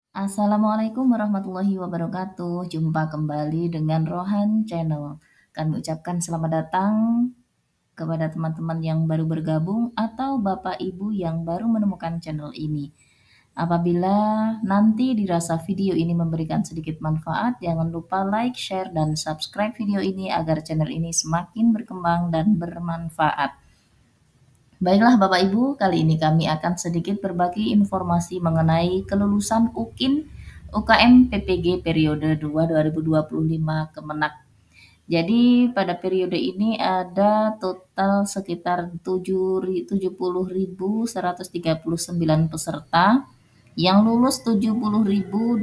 Assalamualaikum warahmatullahi wabarakatuh. Jumpa kembali dengan Rohan Channel. Kami ucapkan selamat datang kepada teman-teman yang baru bergabung atau Bapak Ibu yang baru menemukan channel ini. Apabila nanti dirasa video ini memberikan sedikit manfaat, jangan lupa like, share, dan subscribe video ini agar channel ini semakin berkembang dan bermanfaat. Baiklah Bapak Ibu, kali ini kami akan sedikit berbagi informasi mengenai kelulusan UKIN UKM PPG periode 2 2025 Kemenak. Jadi pada periode ini ada total sekitar 70.139 peserta, yang lulus 70.087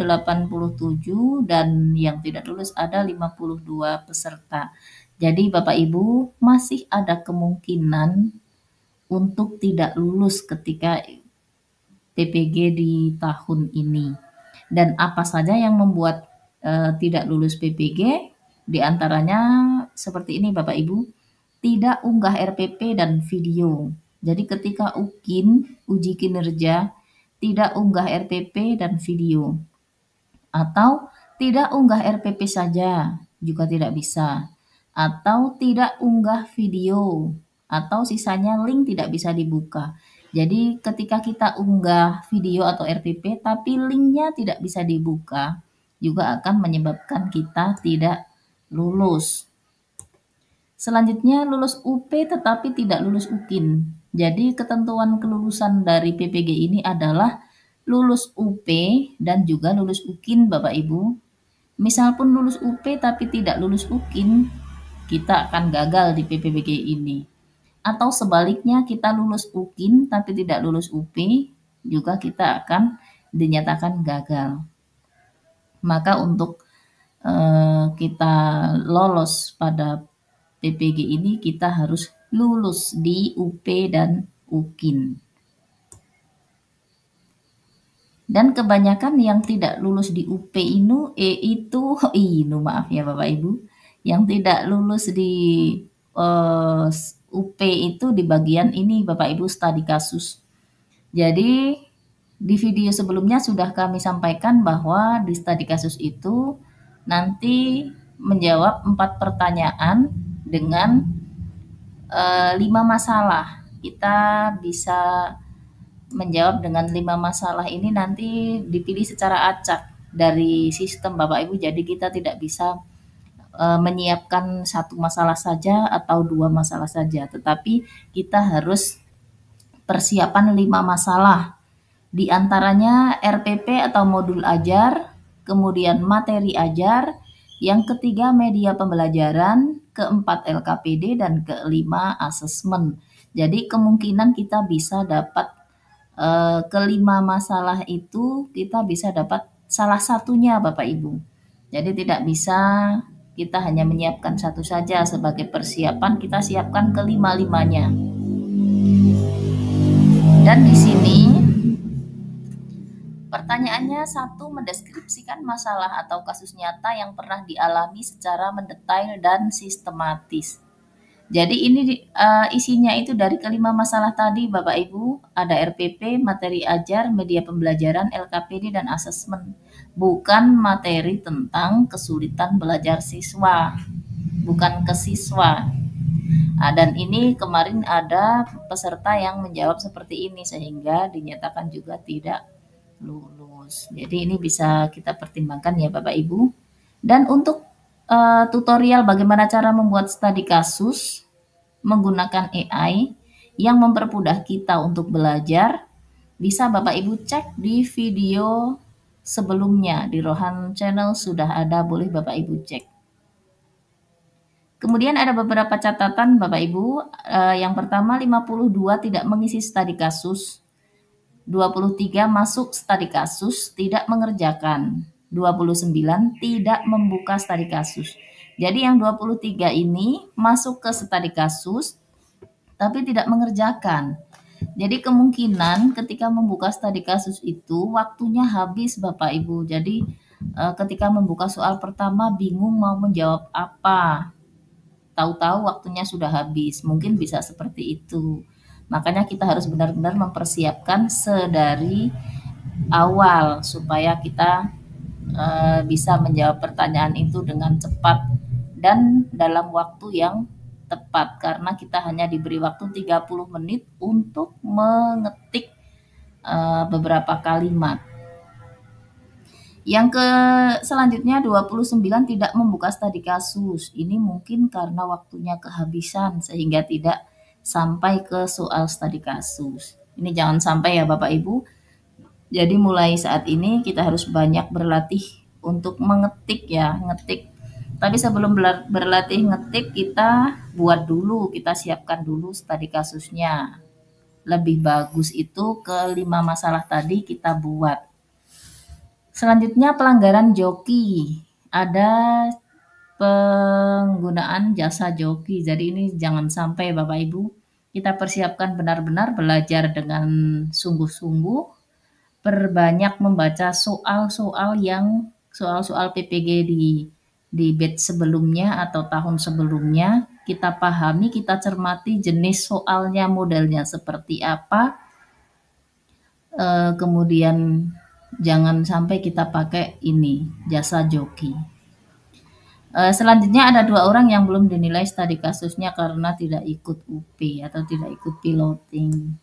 dan yang tidak lulus ada 52 peserta. Jadi Bapak Ibu masih ada kemungkinan untuk tidak lulus ketika PPG di tahun ini. Dan apa saja yang membuat tidak lulus PPG? Di antaranya seperti ini Bapak Ibu, tidak unggah RPP dan video. Jadi ketika UKIN, uji kinerja, tidak unggah RPP dan video. Atau tidak unggah RPP saja, juga tidak bisa. Atau tidak unggah video, atau sisanya link tidak bisa dibuka. Jadi ketika kita unggah video atau RPP tapi linknya tidak bisa dibuka, juga akan menyebabkan kita tidak lulus. Selanjutnya lulus UP tetapi tidak lulus UKIN. Jadi ketentuan kelulusan dari PPG ini adalah lulus UP dan juga lulus UKIN Bapak Ibu. Misal pun lulus UP tapi tidak lulus UKIN, kita akan gagal di PPG ini. Atau sebaliknya kita lulus UKIN tapi tidak lulus UP, juga kita akan dinyatakan gagal. Maka untuk kita lolos pada PPG ini kita harus lulus di UP dan UKIN. Dan kebanyakan yang tidak lulus di UP maaf ya Bapak Ibu, yang tidak lulus di UP itu di bagian ini Bapak Ibu studi kasus. Jadi di video sebelumnya sudah kami sampaikan bahwa di studi kasus itu nanti menjawab 4 pertanyaan dengan 5 masalah. Kita bisa menjawab dengan 5 masalah ini nanti dipilih secara acak dari sistem Bapak Ibu. Jadi kita tidak bisa menyiapkan 1 masalah saja atau 2 masalah saja, tetapi kita harus persiapan 5 masalah. Di antaranya RPP atau modul ajar, kemudian materi ajar, yang ketiga media pembelajaran, keempat LKPD, dan kelima asesmen. Jadi kemungkinan kita bisa dapat kelima masalah itu kita bisa dapat salah satunya Bapak Ibu. Jadi tidak bisa kita hanya menyiapkan satu saja sebagai persiapan, kita siapkan kelima-limanya. Dan di sini pertanyaannya, 1, mendeskripsikan masalah atau kasus nyata yang pernah dialami secara mendetail dan sistematis. Jadi ini isinya itu dari kelima masalah tadi Bapak Ibu, ada RPP, materi ajar, media pembelajaran, LKPD, dan asesmen. Bukan materi tentang kesulitan belajar siswa, bukan ke siswa. Dan ini kemarin ada peserta yang menjawab seperti ini sehingga dinyatakan juga tidak lulus. Jadi ini bisa kita pertimbangkan ya Bapak Ibu. Dan untuk tutorial bagaimana cara membuat studi kasus menggunakan AI yang mempermudah kita untuk belajar, bisa Bapak Ibu cek di video sebelumnya di Rohan Channel sudah ada, boleh Bapak Ibu cek. Kemudian ada beberapa catatan Bapak Ibu. Yang pertama, 52 tidak mengisi studi kasus, 23 masuk studi kasus tidak mengerjakan, 29 tidak membuka studi kasus. Jadi yang 23 ini masuk ke studi kasus tapi tidak mengerjakan. Jadi kemungkinan ketika membuka studi kasus itu waktunya habis Bapak Ibu. Jadi ketika membuka soal pertama bingung mau menjawab apa. Tahu-tahu waktunya sudah habis. Mungkin bisa seperti itu. Makanya kita harus benar-benar mempersiapkan sedari awal supaya kita bisa menjawab pertanyaan itu dengan cepat dan dalam waktu yang tepat, karena kita hanya diberi waktu 30 menit untuk mengetik beberapa kalimat. Yang selanjutnya 29 tidak membuka studi kasus. Ini mungkin karena waktunya kehabisan sehingga tidak sampai ke soal studi kasus. Ini jangan sampai ya Bapak Ibu. Jadi mulai saat ini kita harus banyak berlatih untuk mengetik ya, ngetik. Tapi sebelum berlatih ngetik, kita buat dulu, kita siapkan dulu studi kasusnya. Lebih bagus itu ke 5 masalah tadi kita buat. Selanjutnya pelanggaran joki. Ada penggunaan jasa joki. Jadi ini jangan sampai Bapak Ibu. Kita persiapkan benar-benar, belajar dengan sungguh-sungguh, perbanyak membaca soal-soal PPG di batch sebelumnya atau tahun sebelumnya. Kita pahami, kita cermati jenis soalnya, modelnya seperti apa. Kemudian jangan sampai kita pakai ini jasa joki. Selanjutnya ada 2 orang yang belum dinilai studi kasusnya karena tidak ikut UP atau tidak ikut piloting.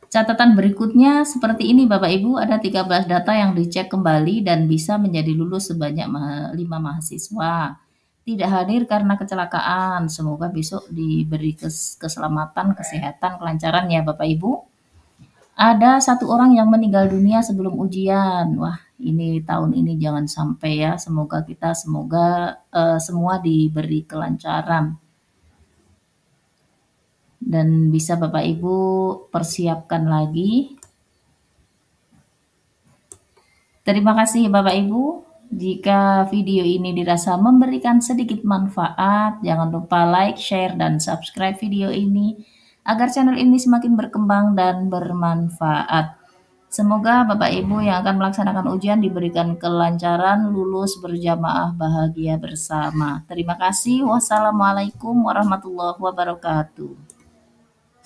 Catatan berikutnya seperti ini Bapak Ibu, ada 13 data yang dicek kembali dan bisa menjadi lulus sebanyak 5 mahasiswa. Tidak hadir karena kecelakaan. Semoga besok diberi keselamatan, kesehatan, kelancaran ya Bapak Ibu. Ada 1 orang yang meninggal dunia sebelum ujian. Wah, ini tahun ini jangan sampai ya. Semoga semua diberi kelancaran. Dan bisa Bapak Ibu persiapkan lagi. Terima kasih Bapak Ibu. Jika video ini dirasa memberikan sedikit manfaat, jangan lupa like, share, dan subscribe video ini agar channel ini semakin berkembang dan bermanfaat. Semoga Bapak Ibu yang akan melaksanakan ujian diberikan kelancaran, lulus berjamaah, bahagia bersama. Terima kasih. Wassalamualaikum warahmatullahi wabarakatuh.